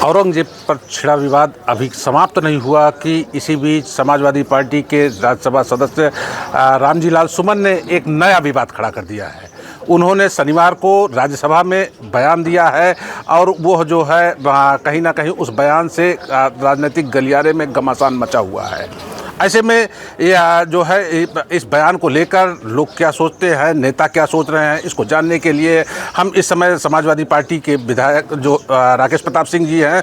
औरंगजेब पर छिड़ा विवाद अभी समाप्त नहीं हुआ कि इसी बीच समाजवादी पार्टी के राज्यसभा सदस्य रामजी लाल सुमन ने एक नया विवाद खड़ा कर दिया है। उन्होंने शनिवार को राज्यसभा में बयान दिया है और वो जो है कहीं ना कहीं उस बयान से राजनीतिक गलियारे में घमासान मचा हुआ है। ऐसे में जो है इस बयान को लेकर लोग क्या सोचते हैं, नेता क्या सोच रहे हैं, इसको जानने के लिए हम इस समय समाजवादी पार्टी के विधायक जो राकेश प्रताप सिंह जी हैं,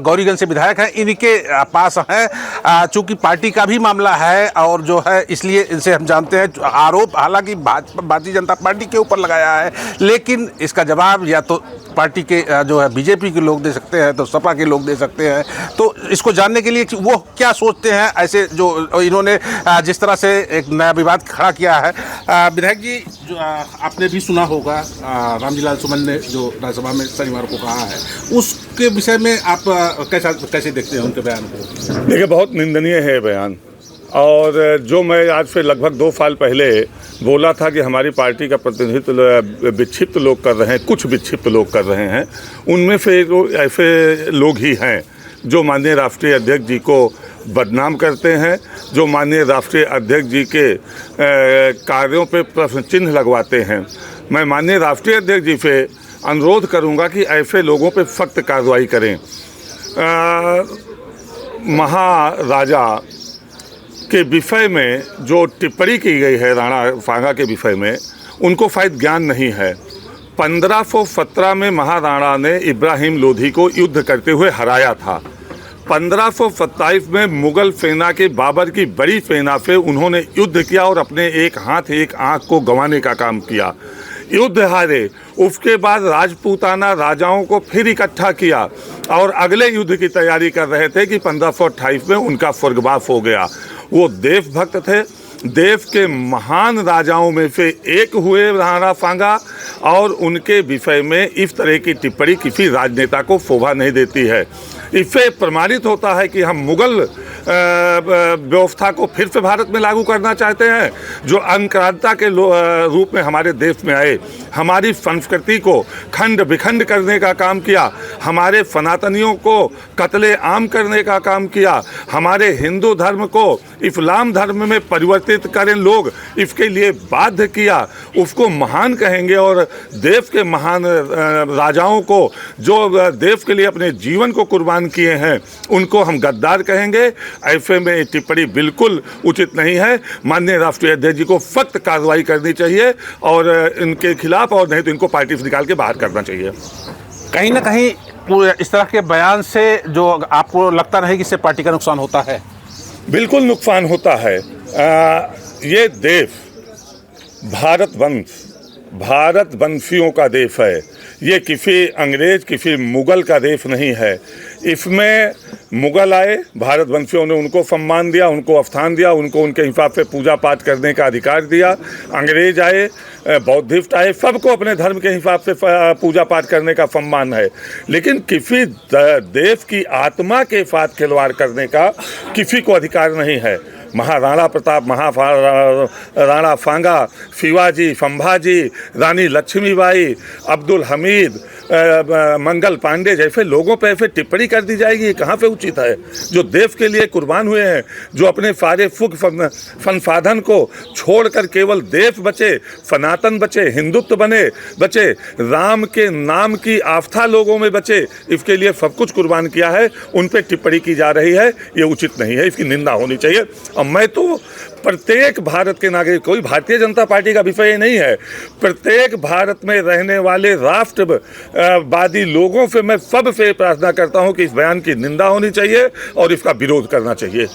गौरीगंज से विधायक हैं, इनके पास हैं। चूँकि पार्टी का भी मामला है और जो है इसलिए इनसे हम जानते हैं आरोप हालांकि भारतीय जनता पार्टी के ऊपर लगाया है, लेकिन इसका जवाब या तो पार्टी के जो है बीजेपी के लोग दे सकते हैं तो सपा के लोग दे सकते हैं। तो इसको जानने के लिए कि वो क्या सोचते हैं, ऐसे जो इन्होंने जिस तरह से एक नया विवाद खड़ा किया है। विधायक जी, जो आपने भी सुना होगा रामजी लाल सुमन ने जो राज्यसभा में शनिवार को कहा है, उसके विषय में आप कैसे देखते हैं उनके बयान को? देखिए, बहुत निंदनीय है बयान। और जो मैं आज से लगभग 2 साल पहले बोला था कि हमारी पार्टी का प्रतिनिधित्व विक्षिप्त लोग कर रहे हैं, कुछ विक्षिप्त लोग कर रहे हैं, उनमें से ऐसे लोग ही हैं जो माननीय राष्ट्रीय अध्यक्ष जी को बदनाम करते हैं, जो माननीय राष्ट्रीय अध्यक्ष जी के कार्यों पे प्रश्न चिन्ह लगवाते हैं। मैं माननीय राष्ट्रीय अध्यक्ष जी से अनुरोध करूंगा कि ऐसे लोगों पे सख्त कार्रवाई करें। महाराजा के विषय में जो टिप्पणी की गई है राणा सांगा के विषय में, उनको शायद ज्ञान नहीं है। 1517 में महाराणा ने इब्राहिम लोधी को युद्ध करते हुए हराया था। 1527 में मुगल सेना के बाबर की बड़ी सेना से उन्होंने युद्ध किया और अपने एक हाथ एक आंख को गंवाने का काम किया। युद्ध हारे, उसके बाद राजपूताना राजाओं को फिर इकट्ठा किया और अगले युद्ध की तैयारी कर रहे थे कि 1528 में उनका स्वर्गवास हो गया। वो देशभक्त थे, देश के महान राजाओं में से एक हुए राणा सांगा, और उनके विषय में इस तरह की टिप्पणी किसी राजनेता को शोभा नहीं देती है। इससे प्रमाणित होता है कि हम मुगल व्यवस्था को फिर से भारत में लागू करना चाहते हैं, जो अनक्रांता के रूप में हमारे देश में आए, हमारी संस्कृति को खंड विखंड करने का काम किया, हमारे सनातनियों को कत्ले आम करने का काम किया, हमारे हिंदू धर्म को इस्लाम धर्म में परिवर्तित करें लोग, इसके लिए बाध्य किया, उसको महान कहेंगे। और देश के महान राजाओं को जो देश के लिए अपने जीवन को कुर्बान किए हैं, उनको हम गद्दार कहेंगे। ऐसे में टिप्पणी बिल्कुल उचित नहीं है। माननीय राष्ट्रीय अध्यक्ष जी को सख्त कार्रवाई करनी चाहिए और इनके खिलाफ, और नहीं तो इनको पार्टी से निकाल के बाहर करना चाहिए। कहीं ना कहीं इस तरह के बयान से जो आपको लगता नहीं कि इससे पार्टी का नुकसान होता है? बिल्कुल नुकसान होता है। ये देश भारत वंशियों का देश है। ये किसी अंग्रेज, किसी मुगल का देश नहीं है। इसमें मुगल आए, भारत वंशियों ने उनको सम्मान दिया, उनको स्थान दिया, उनको उनके हिसाब से पूजा पाठ करने का अधिकार दिया। अंग्रेज आए, बौद्धिस्ट आए, सबको अपने धर्म के हिसाब से पूजा पाठ करने का सम्मान है। लेकिन किसी देश की आत्मा के साथ खिलवाड़ करने का किसी को अधिकार नहीं है। महाराणा प्रताप, राणा सांगा, शिवाजी, संभाजी, रानी लक्ष्मीबाई, अब्दुल हमीद, मंगल पांडे जैसे लोगों पर ऐसे टिप्पणी कर दी जाएगी, कहाँ पे उचित है? जो देश के लिए कुर्बान हुए हैं, जो अपने सारे सुख संसाधन को छोड़कर केवल देश बचे, सनातन बचे, हिंदुत्व बचे, राम के नाम की आस्था लोगों में बचे, इसके लिए सब कुछ कुर्बान किया है, उन पर टिप्पणी की जा रही है। ये उचित नहीं है, इसकी निंदा होनी चाहिए। मैं तो प्रत्येक भारत के नागरिक, कोई भारतीय जनता पार्टी का विषय नहीं है, प्रत्येक भारत में रहने वाले राष्ट्रवादी लोगों से मैं सबसे प्रार्थना करता हूं कि इस बयान की निंदा होनी चाहिए और इसका विरोध करना चाहिए।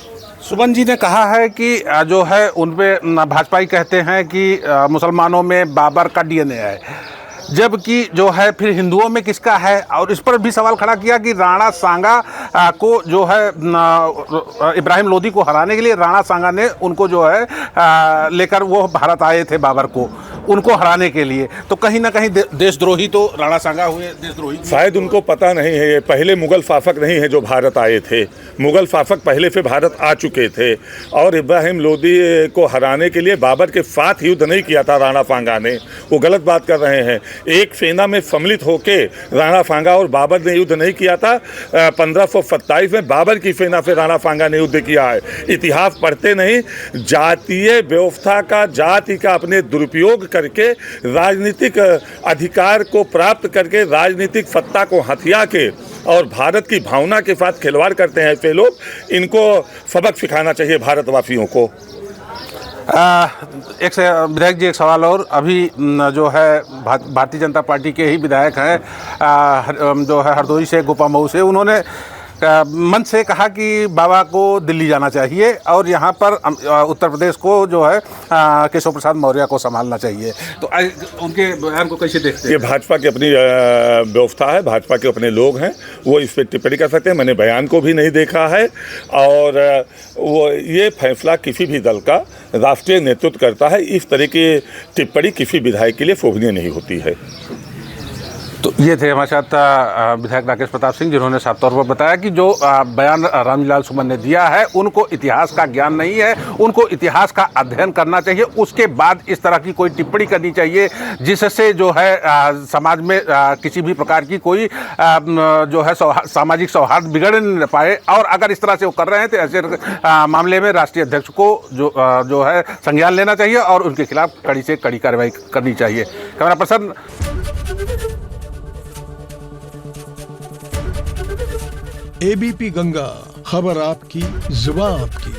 सुमन जी ने कहा है कि जो है उनपे भाजपाई कहते हैं कि मुसलमानों में बाबर का डीएनए है, जबकि जो है फिर हिंदुओं में किसका है? और इस पर भी सवाल खड़ा किया कि राणा सांगा को जो है इब्राहिम लोधी को हराने के लिए राणा सांगा ने उनको जो है लेकर वो भारत आए थे बाबर को। उनको हराने के लिए। तो कहीं ना कहीं देशद्रोही तो राणा सांगा हुए, देशद्रोही शायद उनको पता नहीं है, ये पहले मुगल शासक नहीं है जो भारत आए थे। मुगल शासक पहले से भारत आ चुके थे और इब्राहिम लोदी को हराने के लिए बाबर के साथ युद्ध नहीं किया था राणा सांगा ने। वो गलत बात कर रहे हैं। एक सेना में सम्मिलित होकर राणा सांगा और बाबर ने युद्ध नहीं किया था। 1527 में बाबर की सेना से राणा सांगा ने युद्ध किया है। इतिहास पढ़ते नहीं, जातीय व्यवस्था का, जाति का अपने दुरुपयोग करके राजनीतिक अधिकार को प्राप्त करके राजनीतिक सत्ता को हथिया के और भारत की भावना के साथ खिलवाड़ करते हैं ऐसे लोग। इनको सबक सिखाना चाहिए भारतवासियों को। एक से विधायक जी, एक सवाल और। अभी जो है भारतीय जनता पार्टी के ही विधायक हैं जो है हरदोई से, गोपा मऊ से, उन्होंने मंच से कहा कि बाबा को दिल्ली जाना चाहिए और यहाँ पर उत्तर प्रदेश को जो है केशव प्रसाद मौर्य को संभालना चाहिए। तो उनके बयान को कैसे देखते हैं? ये भाजपा की अपनी व्यवस्था है, भाजपा के अपने लोग हैं, वो इस पर टिप्पणी कर सकते हैं। मैंने बयान को भी नहीं देखा है और वो ये फैसला किसी भी दल का राष्ट्रीय नेतृत्व करता है। इस तरह की टिप्पणी किसी विधायक के लिए शोभनीय नहीं होती है। तो ये थे हमारे साथ विधायक राकेश प्रताप सिंह, जिन्होंने साफ तौर पर बताया कि जो बयान रामजीलाल सुमन ने दिया है उनको इतिहास का ज्ञान नहीं है, उनको इतिहास का अध्ययन करना चाहिए, उसके बाद इस तरह की कोई टिप्पणी करनी चाहिए जिससे जो है समाज में किसी भी प्रकार की कोई जो है सामाजिक सौहार्द बिगड़ नहीं पाए। और अगर इस तरह से वो कर रहे हैं तो ऐसे मामले में राष्ट्रीय अध्यक्ष को जो है संज्ञान लेना चाहिए और उनके खिलाफ कड़ी से कड़ी कार्रवाई करनी चाहिए। कैमरा पर्सन एबीपी गंगा, खबर आपकी, जुबान आपकी।